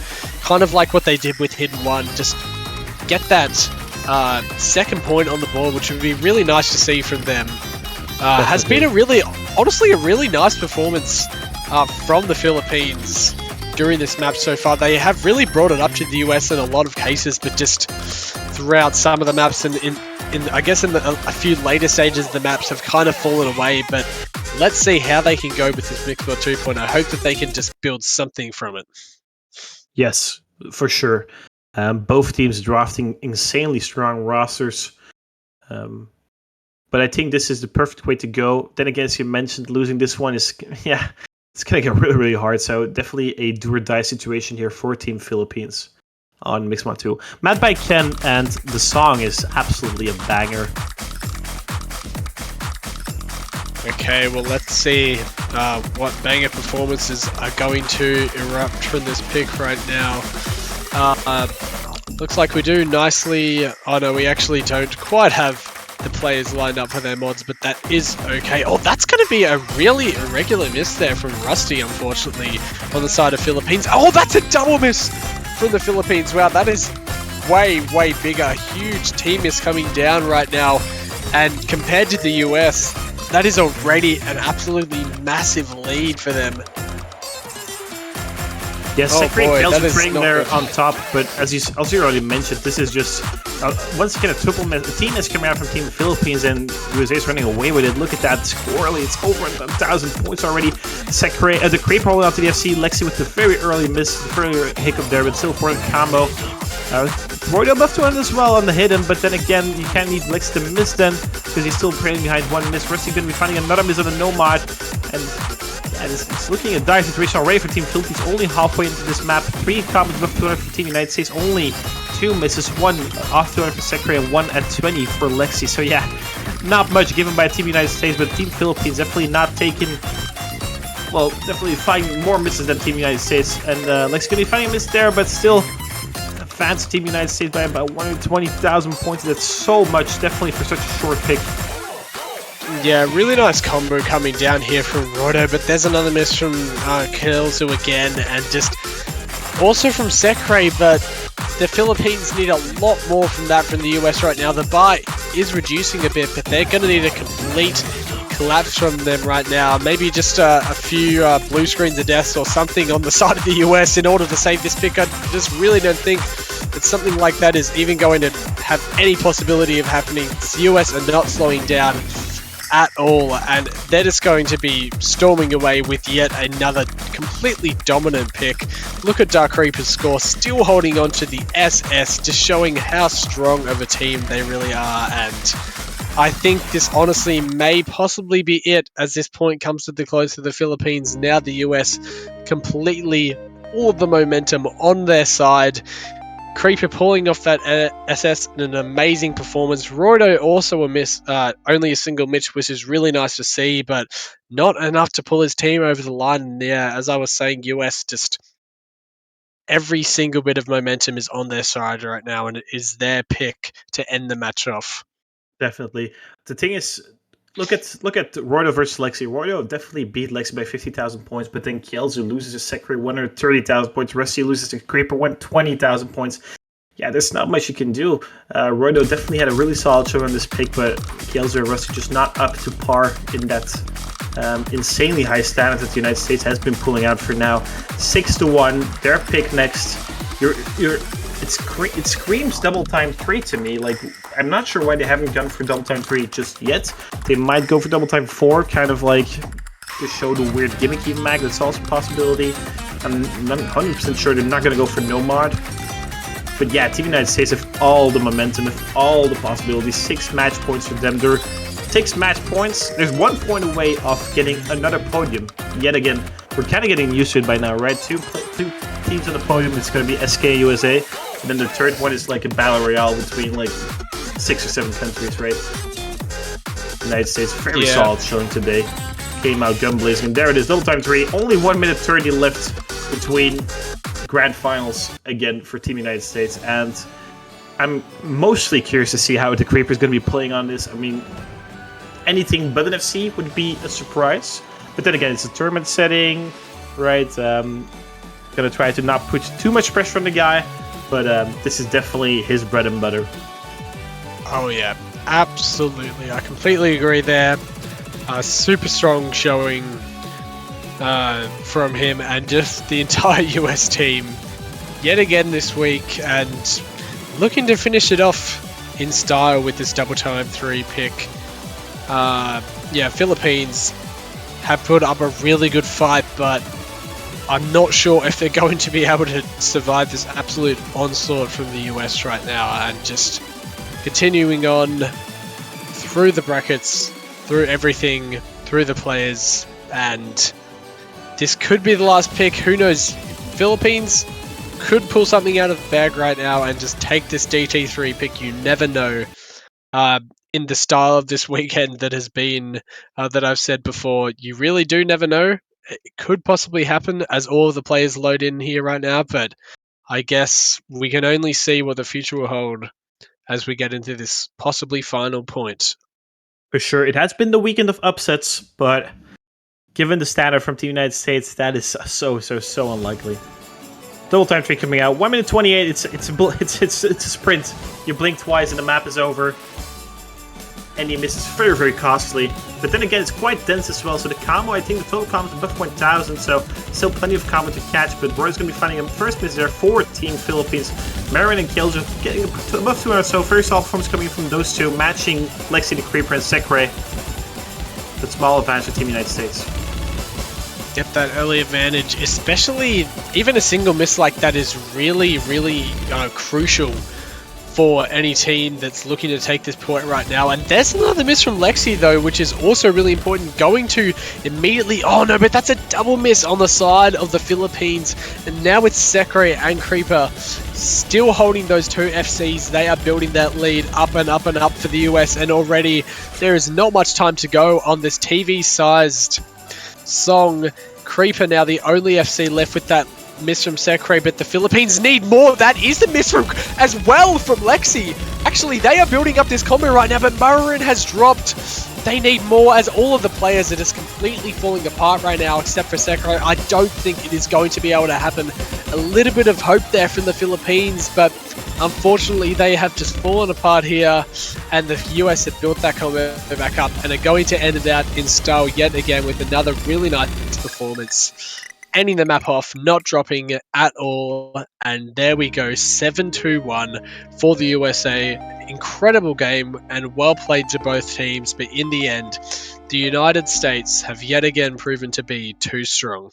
Speaker 2: kind of like what they did with Hidden 1, just get that second point on the board, which would be really nice to see from them. Has been honestly a really nice performance from the Philippines during this map so far. They have really brought it up to the US in a lot of cases, but just throughout some of the maps and I guess in a few later stages of the maps have kind of fallen away. But let's see how they can go with this Mixed Mod 2.0. I hope that they can just build something from it.
Speaker 1: Yes, for sure. Both teams drafting insanely strong rosters. But I think this is the perfect way to go. Then again, as you mentioned, losing this one is, yeah, it's going to get really, really hard. So definitely a do-or-die situation here for Team Philippines on Mixed Mod 2. Mad by Ken, and the song is absolutely a banger.
Speaker 2: Okay, well, let's see what banger performances are going to erupt from this pick right now. Looks like we do nicely. Oh no, we actually don't quite have the players lined up for their mods, but that is okay. Oh, that's going to be a really irregular miss there from Rusty, unfortunately, on the side of Philippines. Oh, that's a double miss from the Philippines. Wow, that is way, way bigger. Huge team miss coming down right now. And compared to the US, that is already an absolutely massive lead for them.
Speaker 1: Yeah,
Speaker 2: Oh
Speaker 1: Sekre
Speaker 2: boy,
Speaker 1: and
Speaker 2: that
Speaker 1: Kels are
Speaker 2: is
Speaker 1: trading
Speaker 2: not
Speaker 1: there
Speaker 2: good.
Speaker 1: on top, but as you already mentioned, this is just once again a triple miss. The team is coming out from Team Philippines, and USA is running away with it. Look at that score early; it's over 1,000 points already. Sekre, the Creep rolling out to the FC. Lexi with the very early miss, the very hiccup there, but still for a combo. Roydo above 200 as well on the hidden, but then again, you can't need Lex to miss then, because he's still trailing behind one miss. Rusty going to be finding another miss on the Nomad, and yeah, it's looking a dire situation already for Team Philippines. Only halfway into this map, 3 combos above 200 for Team United States, only 2 misses, 1 off 200 for Sekre and 1 at 20 for Lexi. So yeah, not much given by Team United States, but Team Philippines definitely not taking... Well, definitely finding more misses than Team United States, and Lexi going to be finding a miss there, but still... Fans Team United States by about 120,000 points. That's so much, definitely for such a short pick.
Speaker 2: Yeah, really nice combo coming down here from Rodo, but there's another miss from Kelsu again, and just also from Sekre, but the Philippines need a lot more from that from the US right now. The bar is reducing a bit, but they're going to need a complete collapse from them right now. Maybe just a few blue screens of death or something on the side of the US in order to save this pick. I just really don't think that something like that is even going to have any possibility of happening. The US are not slowing down at all, and they're just going to be storming away with yet another completely dominant pick. Look at Dark Reaper's score, still holding on to the SS, just showing how strong of a team they really are, and I think this honestly may possibly be it as this point comes to the close of the Philippines. Now the US completely all the momentum on their side. Creeper pulling off that SS in an amazing performance. Roydo also a miss, only a single miss, which is really nice to see, but not enough to pull his team over the line. And yeah, as I was saying, US just every single bit of momentum is on their side right now, and it is their pick to end the match off.
Speaker 1: Definitely. The thing is, look at Roydo versus Lexi. Roydo definitely beat Lexi by 50,000 points, but then Kielzu loses to Sekre 130,000 points. Rusty loses to Creeper 120,000 points. Yeah, there's not much you can do. Roydo definitely had a really solid show on this pick, but Kielzu and Rusty just not up to par in that insanely high standard that the United States has been pulling out for now. 6-1, their pick next. It screams double time 3 to me. Like, I'm not sure why they haven't gone for double time 3 just yet. They might go for double time 4, kind of like to show the weird gimmicky mag. That's also a possibility. I'm not 100% sure they're not going to go for no mod. But yeah, Team United States have all the momentum, have all the possibilities. 6 match points for them. They're 6 match points. There's 1 point away of getting another podium. Yet again, we're kind of getting used to it by now, right? Two teams on the podium. It's going to be SK USA. And then the third one is like a battle royale between like 6 or 7 countries, right? United States, very solid showing today. Came out gun blazing. And there it is, double time 3. Only 1 minute 30 left between grand finals again for Team United States. And I'm mostly curious to see how the Creeper is going to be playing on this. I mean, anything but an FC would be a surprise. But then again, it's a tournament setting, right? Gonna try to not put too much pressure on the guy. But this is definitely his bread and butter.
Speaker 2: Oh yeah, absolutely. I completely agree there. Super strong showing from him and just the entire US team yet again this week, and looking to finish it off in style with this double time 3 pick. Yeah, Philippines have put up a really good fight, but I'm not sure if they're going to be able to survive this absolute onslaught from the US right now, and just continuing on through the brackets, through everything, through the players, and this could be the last pick. Who knows? Philippines could pull something out of the bag right now and just take this DT3 pick. You never know. In the style of this weekend that has been, that I've said before, you really do never know. It could possibly happen as all of the players load in here right now, but I guess we can only see what the future will hold as we get into this possibly final point.
Speaker 1: For sure, it has been the weekend of upsets, but given the standard from the United States, that is so unlikely. Double time 3 coming out, 1 minute 28. It's a sprint. You blink twice and the map is over. any miss is very, very costly. But then again, it's quite dense as well, so the combo, I think the total combo is above 1,000, so still plenty of combo to catch, but Roy's going to be finding a first miss there for Team Philippines. Marin and Killjoy getting above 200, so very solid performance coming from those two, matching Lexi the Creeper and Sekre. But small advantage to Team United States.
Speaker 2: Yep, that early advantage, especially even a single miss like that is really, really crucial for any team that's looking to take this point right now. And there's another miss from Lexi though, which is also really important. Going to immediately, oh no, but that's a double miss on the side of the Philippines. And now with Sekre and Creeper still holding those two FCs, they are building that lead up and up and up for the US. And already there is not much time to go on this TV-sized song. Creeper now the only FC left with that miss from Sekre, but the Philippines need more. That is the miss from as well from Lexi. Actually, they are building up this combo right now, but Marin has dropped. They need more, as all of the players are just completely falling apart right now, except for Sekre. I don't think it is going to be able to happen. A little bit of hope there from the Philippines, but unfortunately they have just fallen apart here, and the US have built that combo back up and are going to end it out in style yet again with another really nice performance. Ending the map off, not dropping at all, and there we go, 7-2-1 for the USA. Incredible game and well played to both teams, but in the end, the United States have yet again proven to be too strong.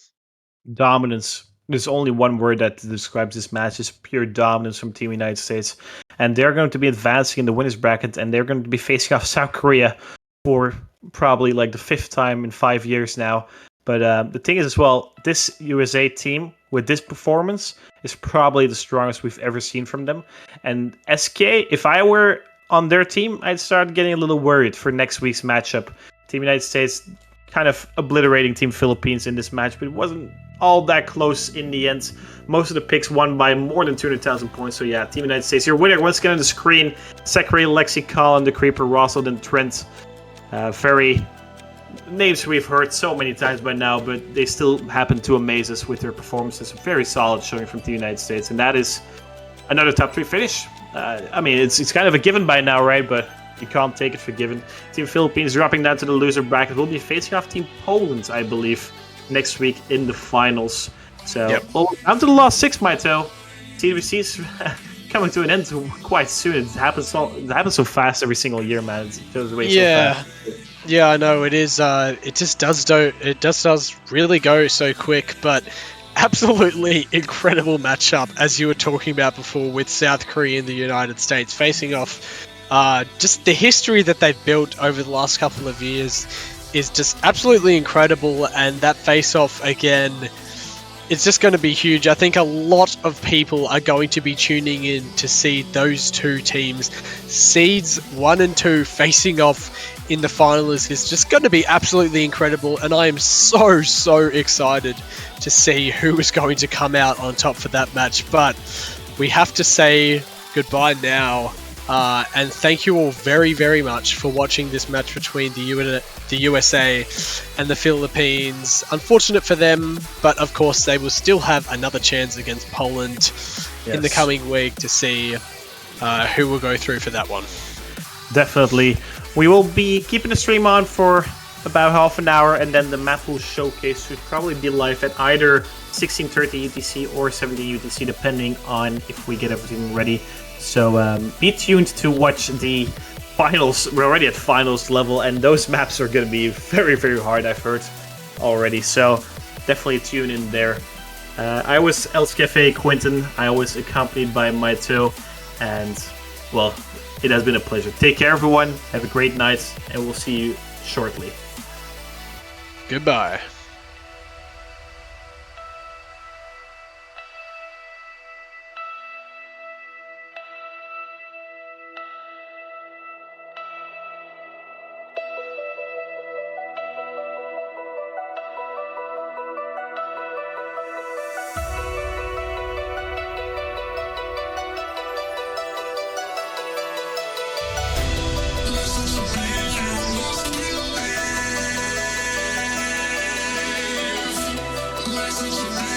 Speaker 1: Dominance. There's only one word that describes this match, is pure dominance from Team United States. And they're going to be advancing in the winners bracket, and they're going to be facing off South Korea for probably like the 5th time in 5 years now. But the thing is as well, this USA team with this performance is probably the strongest we've ever seen from them. And SK, if I were on their team, I'd start getting a little worried for next week's matchup. Team United States kind of obliterating Team Philippines in this match, but it wasn't all that close in the end. Most of the picks won by more than 200,000 points. So yeah, Team United States, your winner once again on the screen. Sekre, Lexi, Colin, the Creeper, Rossel, and Trent. Very names we've heard so many times by now, but they still happen to amaze us with their performances. Very solid showing from the United States, and that is another top 3 finish. I mean, it's kind of a given by now, right? But you can't take it for given. Team Philippines dropping down to the loser bracket. Will be facing off Team Poland, I believe, next week in the finals. So, yep. Well, down to the last 6, Maito. TVC's coming to an end quite soon. It happens so fast every single year, man. It goes away so fast.
Speaker 2: Yeah, I know it is. It just does really go so quick, but absolutely incredible matchup, as you were talking about before, with South Korea and the United States facing off. Just the history that they've built over the last couple of years is just absolutely incredible, and that face-off again, it's just going to be huge. I think a lot of people are going to be tuning in to see those two teams. Seeds 1 and 2 facing off in the finals is just going to be absolutely incredible, and I am so excited to see who is going to come out on top for that match. But we have to say goodbye now, and thank you all very much for watching this match between the USA and the Philippines. Unfortunate for them, but of course they will still have another chance against Poland in the coming week to see who will go through for that one.
Speaker 1: Definitely. We will be keeping the stream on for about half an hour, and then the map will showcase should probably be live at either 16:30 UTC or 17 UTC, depending on if we get everything ready. So be tuned to watch the finals. We're already at finals level, and those maps are going to be very hard, I've heard already. So definitely tune in there. I was Elscafe Quinton. I was accompanied by Maito, and well, it has been a pleasure. Take care, everyone. Have a great night, and we'll see you shortly.
Speaker 2: Goodbye.
Speaker 3: License